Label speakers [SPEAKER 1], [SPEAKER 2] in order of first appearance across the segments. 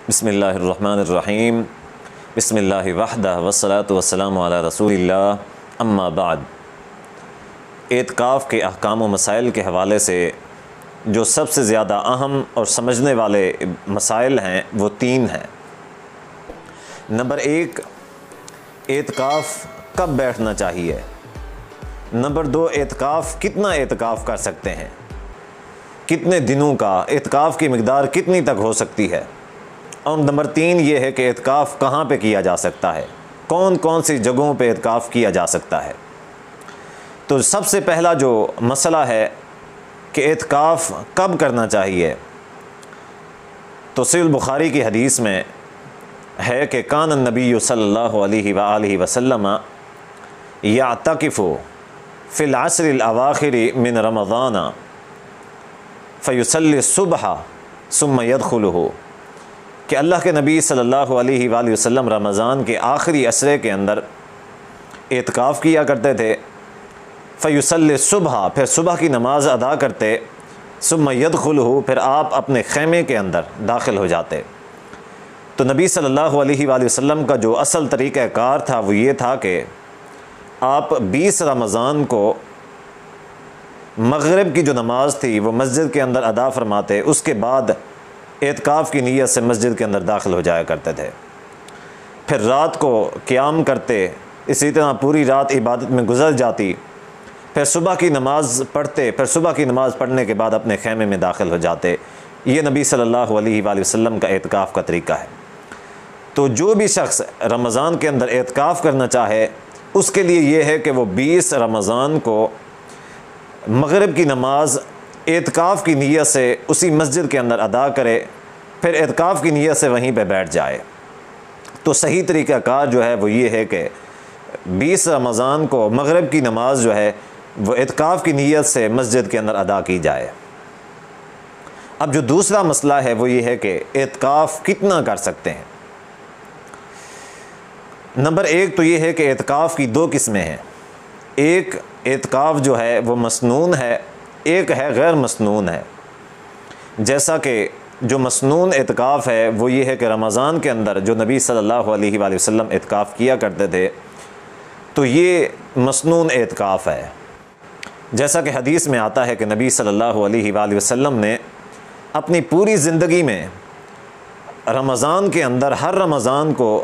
[SPEAKER 1] بسم اللہ الرحمن الرحیم بسم اللہ وحدہ والصلاۃ والسلام علی رسول اللہ اما بعد۔ اعتکاف کے احکام و مسائل کے حوالے سے جو سب سے زیادہ اہم اور سمجھنے والے مسائل ہیں وہ 3 ہیں۔ نمبر 1، اعتکاف کب بیٹھنا چاہیے۔ نمبر 2، اعتکاف کتنا اعتکاف کر سکتے ہیں، کتنے دنوں کا، اعتکاف کی مقدار کتنی تک ہو سکتی ہے۔ اور نمبر 3 یہ ہے کہ اعتکاف کہاں پہ کیا جا سکتا ہے، کون کون سی جگہوں پہ اعتکاف کیا جا سکتا ہے۔ تو سب سے پہلا جو مسئلہ ہے کہ اعتکاف کب کرنا چاہیے، تو صحیح البخاری کی حدیث میں ہے کہ کان النبی صلی اللہ علیہ وآلہ وسلم یعتکف فی العشر الاواخر من رمضان فیصلی الصبح ثم یدخلہ، کہ اللہ کے نبی صلی اللہ علیہ وآلہ وسلم رمضان کے آخری عشرے کے اندر اعتکاف کیا کرتے تھے۔ فیصلی الصبح، پھر صبح کی نماز ادا کرتے، ثم یدخلہ، پھر آپ اپنے خیمے کے اندر داخل ہو جاتے۔ تو نبی صلی اللہ علیہ وآلہ وسلم کا جو اصل طریقہ کار تھا وہ یہ تھا کہ آپ 20 رمضان کو مغرب کی جو نماز تھی وہ مسجد کے اندر ادا فرماتے، اس کے بعد اعتکاف کی نیت سے مسجد کے اندر داخل ہو جایا کرتے تھے۔ پھر رات کو قیام کرتے، اسی طرح پوری رات عبادت میں گزر جاتی، پھر صبح کی نماز پڑھتے، پھر صبح کی نماز پڑھنے کے بعد اپنے خیمے میں داخل ہو جاتے۔ یہ نبی صلی اللہ علیہ وآلہ وسلم کا اعتکاف کا طریقہ ہے۔ تو جو بھی شخص رمضان کے اندر اعتکاف کرنا چاہے اس کے لیے یہ ہے کہ وہ 20 رمضان کو مغرب کی نماز اعتکاف کی نیت سے اسی مسجد کے اندر ادا کرے، پھر اعتکاف کی نیت سے وہیں پہ بیٹھ جائے۔ تو صحیح طریقہ کار جو ہے وہ یہ ہے کہ 20 رمضان کو مغرب کی نماز جو ہے وہ اعتکاف کی نیت سے مسجد کے اندر ادا کی جائے۔ اب جو دوسرا مسئلہ ہے وہ یہ ہے کہ اعتکاف کتنا کر سکتے ہیں۔ نمبر 1 تو یہ ہے کہ اعتکاف کی 2 قسمیں ہیں۔ ایک اعتکاف جو ہے وہ مسنون ہے، ایک ہے غیر مسنون ہے۔ جیسا کہ جو مسنون اعتکاف ہے وہ یہ ہے کہ رمضان کے اندر جو نبی صلی اللہ علیہ وآلہ وسلم اعتکاف کیا کرتے تھے تو یہ مسنون اعتکاف ہے۔ جیسا کہ حدیث میں آتا ہے کہ نبی صلی اللہ علیہ وآلہ وسلم نے اپنی پوری زندگی میں رمضان کے اندر ہر رمضان کو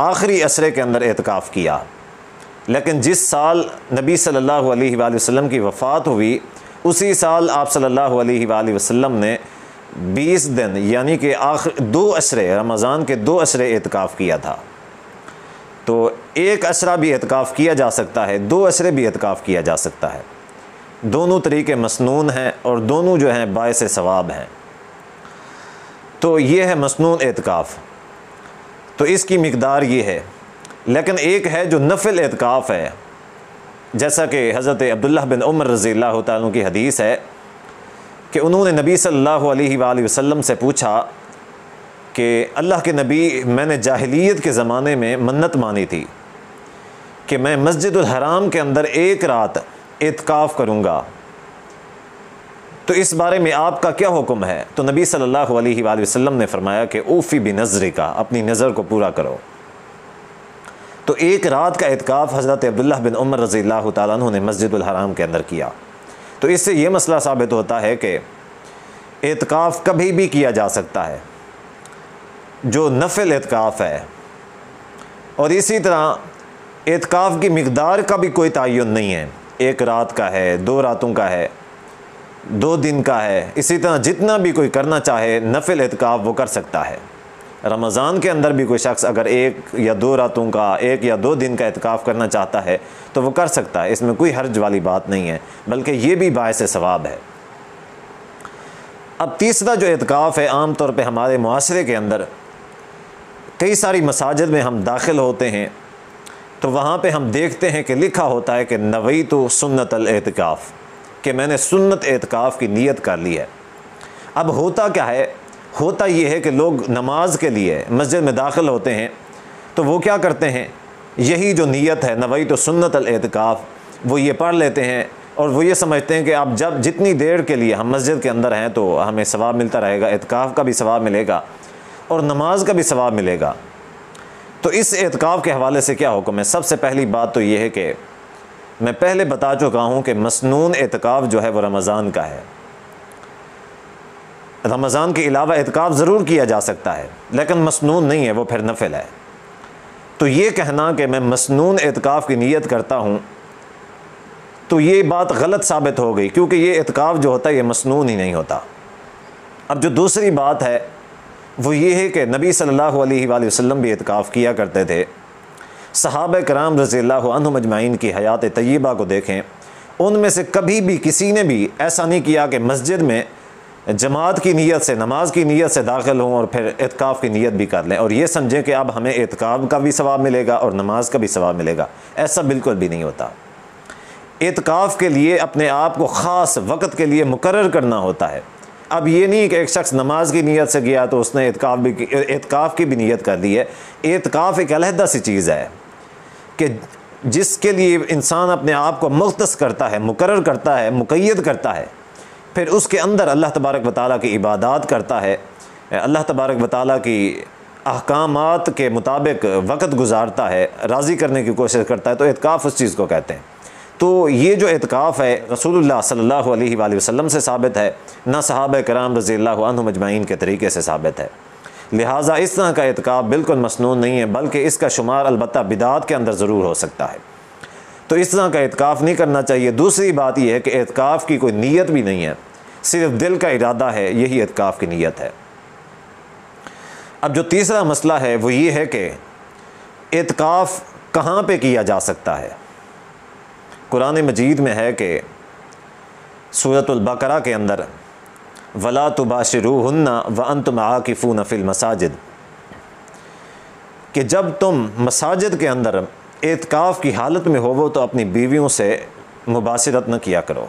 [SPEAKER 1] آخری عشرے کے اندر اعتکاف کیا، لیکن جس سال نبی صلی اللہ علیہ وآلہ وسلم کی وفات ہوئی اسی سال آپ صلی اللہ علیہ وآلہ وسلم نے 20 دن یعنی کہ 2 عشرے، رمضان کے 2 عشرے اعتکاف کیا تھا۔ تو ایک عشرہ بھی اعتکاف کیا جا سکتا ہے، 2 عشرے بھی اعتکاف کیا جا سکتا ہے۔ دونوں طریقے مسنون ہیں اور دونوں جو ہیں باعث ثواب ہیں۔ تو یہ ہے مسنون اعتکاف، تو اس کی مقدار یہ ہے۔ لیکن ایک ہے جو نفل اعتکاف ہے، جیسا کہ حضرت عبداللہ بن عمر رضی اللہ تعالیٰ کی حدیث ہے کہ انہوں نے نبی صلی اللہ علیہ وآلہ وسلم سے پوچھا کہ اللہ کے نبی، میں نے جاہلیت کے زمانے میں منت مانی تھی کہ میں مسجد الحرام کے اندر 1 رات اعتکاف کروں گا، تو اس بارے میں آپ کا کیا حکم ہے؟ تو نبی صلی اللہ علیہ وآلہ وسلم نے فرمایا کہ اوفی بنظرک، اپنی نظر کو پورا کرو۔ تو 1 رات کا اعتکاف حضرت عبداللہ بن عمر رضی اللہ تعالیٰ عنہ نے مسجد الحرام کے اندر کیا۔ تو اس سے یہ مسئلہ ثابت ہوتا ہے کہ اعتکاف کبھی بھی کیا جا سکتا ہے جو نفل اعتکاف ہے، اور اسی طرح اعتکاف کی مقدار کا بھی کوئی تعین نہیں ہے، 1 رات کا ہے، 2 راتوں کا ہے، 2 دن کا ہے، اسی طرح جتنا بھی کوئی کرنا چاہے نفل اعتکاف وہ کر سکتا ہے۔ رمضان کے اندر بھی کوئی شخص اگر 1 یا 2 راتوں کا، 1 یا 2 دن کا اعتکاف کرنا چاہتا ہے تو وہ کر سکتا ہے، اس میں کوئی حرج والی بات نہیں ہے، بلکہ یہ بھی باعث ثواب ہے۔ اب تیسرا جو اعتکاف ہے، عام طور پہ ہمارے معاشرے کے اندر کئی ساری مساجد میں ہم داخل ہوتے ہیں تو وہاں پہ ہم دیکھتے ہیں کہ لکھا ہوتا ہے کہ نویت سنت الاعتکاف، کہ میں نے سنت اعتکاف کی نیت کر لی ہے۔ اب ہوتا کیا ہے؟ ہوتا یہ ہے کہ لوگ نماز کے لیے مسجد میں داخل ہوتے ہیں تو وہ کیا کرتے ہیں، یہی جو نیت ہے نویت سنت الاعتکاف وہ یہ پڑھ لیتے ہیں، اور وہ یہ سمجھتے ہیں کہ اب جتنی دیر کے لیے ہم مسجد کے اندر ہیں تو ہمیں ثواب ملتا رہے گا، اعتکاف کا بھی ثواب ملے گا، اور نماز کا بھی ثواب ملے گا۔ تو اس اعتکاف کے حوالے سے کیا حکم ہے؟ سب سے پہلی بات تو یہ ہے کہ میں پہلے بتا چکا ہوں کہ مسنون اعتکاف جو ہے وہ رمضان کا ہے۔ رمضان کے علاوہ اعتکاف ضرور کیا جا سکتا ہے لیکن مسنون نہیں ہے، وہ پھر نفل ہے۔ تو یہ کہنا کہ میں مسنون اعتکاف کی نیت کرتا ہوں تو یہ بات غلط ثابت ہو گئی، کیونکہ یہ اعتکاف جو ہوتا ہے یہ مسنون ہی نہیں ہوتا۔ اب جو دوسری بات ہے وہ یہ ہے کہ نبی صلی اللہ علیہ وآلہ وسلم بھی اعتکاف کیا کرتے تھے۔ صحابہ کرام رضی اللہ عنہم اجمعین کی حیات طیبہ کو دیکھیں، ان میں سے کبھی بھی کسی نے بھی ایسا نہیں کیا کہ مسجد میں جماعت کی نیت سے، نماز کی نیت سے داخل ہوں اور پھر اعتکاف کی نیت بھی کر لیں اور یہ سمجھیں کہ اب ہمیں اعتکاف کا بھی ثواب ملے گا اور نماز کا بھی ثواب ملے گا۔ ایسا بالکل بھی نہیں ہوتا۔ اعتکاف کے لیے اپنے آپ کو خاص وقت کے لیے مقرر کرنا ہوتا ہے۔ اب یہ نہیں کہ ایک شخص نماز کی نیت سے گیا تو اس نے اعتکاف کی بھی نیت کر لی ہے۔ اعتکاف ایک علیحدہ سی چیز ہے کہ جس کے لیے انسان اپنے آپ کو مختص کرتا ہے، مقرر کرتا ہے، مقید کرتا ہے، پھر اس کے اندر اللہ تبارک و تعالیٰ کی عبادات کرتا ہے، اللہ تبارک و تعالیٰ کی احکامات کے مطابق وقت گزارتا ہے، راضی کرنے کی کوشش کرتا ہے، تو اعتکاف اس چیز کو کہتے ہیں۔ تو یہ جو اعتکاف ہے رسول اللہ صلی اللہ علیہ وآلہ وسلم سے ثابت ہے، نہ صحابہ کرام رضی اللہ عنہم اجمعین کے طریقے سے ثابت ہے۔ لہٰذا اس طرح کا اعتکاف بالکل مسنون نہیں ہے، بلکہ اس کا شمار البتہ بدعات کے اندر ضرور ہو سکتا ہے۔ تو اس طرح کا اعتکاف نہیں کرنا چاہیے۔ دوسری بات یہ ہے کہ اعتکاف کی کوئی نیت بھی نہیں ہے، صرف دل کا ارادہ ہے، یہی اعتکاف کی نیت ہے۔ اب جو تیسرا مسئلہ ہے وہ یہ ہے کہ اعتکاف کہاں پہ کیا جا سکتا ہے؟ قرآن مجید میں ہے کہ سورۃ البقرہ کے اندر وَلَا تُبَاشِرُوهُنَّ وَأَنْتُمْ عَاكِفُونَ فِي الْمَسَاجِدِ، کہ جب تم مساجد کے اندر اعتکاف کی حالت میں ہوو تو اپنی بیویوں سے مباشرت نہ کیا کرو۔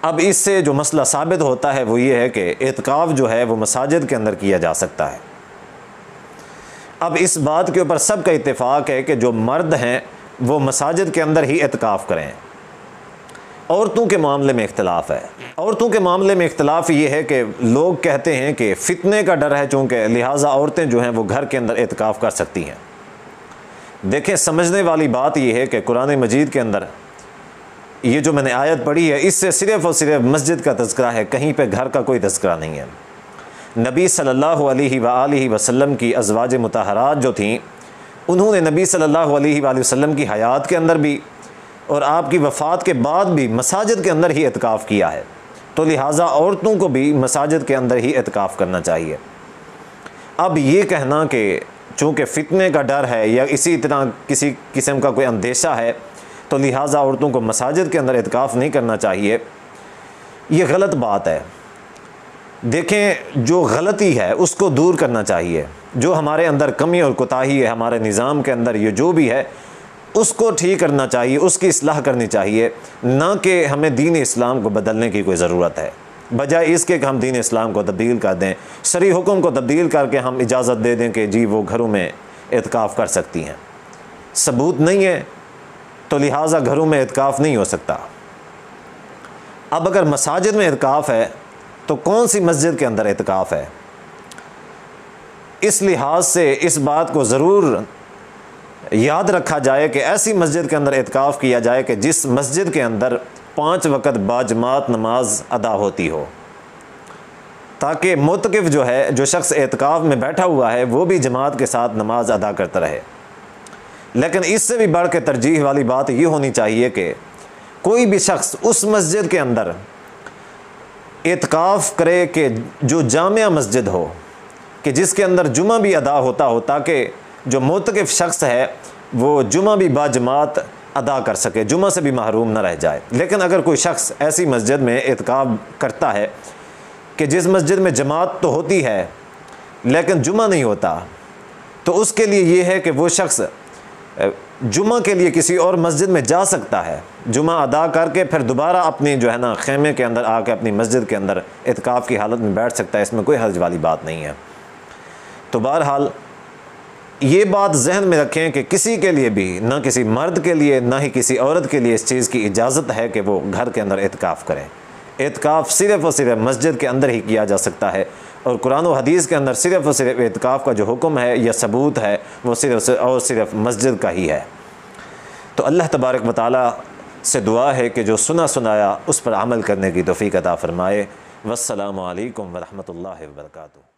[SPEAKER 1] اب اس سے جو مسئلہ ثابت ہوتا ہے وہ یہ ہے کہ اعتکاف جو ہے وہ مساجد کے اندر کیا جا سکتا ہے۔ اب اس بات کے اوپر سب کا اتفاق ہے کہ جو مرد ہیں وہ مساجد کے اندر ہی اعتکاف کریں۔ عورتوں کے معاملے میں اختلاف ہے۔ عورتوں کے معاملے میں اختلاف یہ ہے کہ لوگ کہتے ہیں کہ فتنے کا ڈر ہے چونکہ، لہٰذا عورتیں جو ہیں وہ گھر کے اندر اعتکاف کر سکتی ہیں۔ دیکھیں، سمجھنے والی بات یہ ہے کہ قرآن مجید کے اندر یہ جو میں نے آیت پڑھی ہے اس سے صرف اور صرف مسجد کا تذکرہ ہے، کہیں پہ گھر کا کوئی تذکرہ نہیں ہے۔ نبی صلی اللہ علیہ وآلہ وسلم کی ازواج مطہرات جو تھیں، انہوں نے نبی صلی اللہ علیہ وآلہ وسلم کی حیات کے اندر بھی اور آپ کی وفات کے بعد بھی مساجد کے اندر ہی اعتکاف کیا ہے، تو لہٰذا عورتوں کو بھی مساجد کے اندر ہی اعتکاف کرنا چاہیے۔ اب یہ کہنا کہ چونکہ فتنے کا ڈر ہے یا اسی طرح کسی قسم کا کوئی اندیشہ ہے تو لہٰذا عورتوں کو مساجد کے اندر اعتکاف نہیں کرنا چاہیے، یہ غلط بات ہے۔ دیکھیں، جو غلطی ہے اس کو دور کرنا چاہیے، جو ہمارے اندر کمی اور کوتاہی ہے ہمارے نظام کے اندر، یہ جو بھی ہے اس کو ٹھیک کرنا چاہیے، اس کی اصلاح کرنی چاہیے، نہ کہ ہمیں دین اسلام کو بدلنے کی کوئی ضرورت ہے۔ بجائے اس کے کہ ہم دین اسلام کو تبدیل کر دیں، شرعی حکم کو تبدیل کر کے ہم اجازت دے دیں کہ جی وہ گھروں میں اعتکاف کر سکتی ہیں، ثبوت نہیں ہے تو لہٰذا گھروں میں اعتکاف نہیں ہو سکتا۔ اب اگر مساجد میں اعتکاف ہے تو کون سی مسجد کے اندر اعتکاف ہے؟ اس لحاظ سے اس بات کو ضرور یاد رکھا جائے کہ ایسی مسجد کے اندر اعتکاف کیا جائے کہ جس مسجد کے اندر 5 وقت باجماعت نماز ادا ہوتی ہو، تاکہ معتکف جو ہے، جو شخص اعتکاف میں بیٹھا ہوا ہے، وہ بھی جماعت کے ساتھ نماز ادا کرتا رہے۔ لیکن اس سے بھی بڑھ کے ترجیح والی بات یہ ہونی چاہیے کہ کوئی بھی شخص اس مسجد کے اندر اعتکاف کرے کہ جو جامع مسجد ہو، کہ جس کے اندر جمعہ بھی ادا ہوتا ہو، تاکہ جو معتکف شخص ہے وہ جمعہ بھی باجماعت ادا کر سکے، جمعہ سے بھی محروم نہ رہ جائے۔ لیکن اگر کوئی شخص ایسی مسجد میں اعتکاف کرتا ہے کہ جس مسجد میں جماعت تو ہوتی ہے لیکن جمعہ نہیں ہوتا، تو اس کے لیے یہ ہے کہ وہ شخص جمعہ کے لیے کسی اور مسجد میں جا سکتا ہے، جمعہ ادا کر کے پھر دوبارہ اپنی جو ہے نا خیمے کے اندر آ کے اپنی مسجد کے اندر اعتکاف کی حالت میں بیٹھ سکتا ہے، اس میں کوئی حرج والی بات نہیں ہے۔ تو بہرحال یہ بات ذہن میں رکھیں کہ کسی کے لیے بھی، نہ کسی مرد کے لیے نہ ہی کسی عورت کے لیے اس چیز کی اجازت ہے کہ وہ گھر کے اندر اعتکاف کریں۔ اعتکاف صرف اور صرف مسجد کے اندر ہی کیا جا سکتا ہے، اور قرآن و حدیث کے اندر صرف اور صرف اعتکاف کا جو حکم ہے یا ثبوت ہے وہ صرف اور صرف مسجد کا ہی ہے۔ تو اللہ تبارک و تعالیٰ سے دعا ہے کہ جو سنا سنایا اس پر عمل کرنے کی توفیق عطا فرمائے۔ والسلام علیکم ورحمۃ اللہ وبرکاتہ۔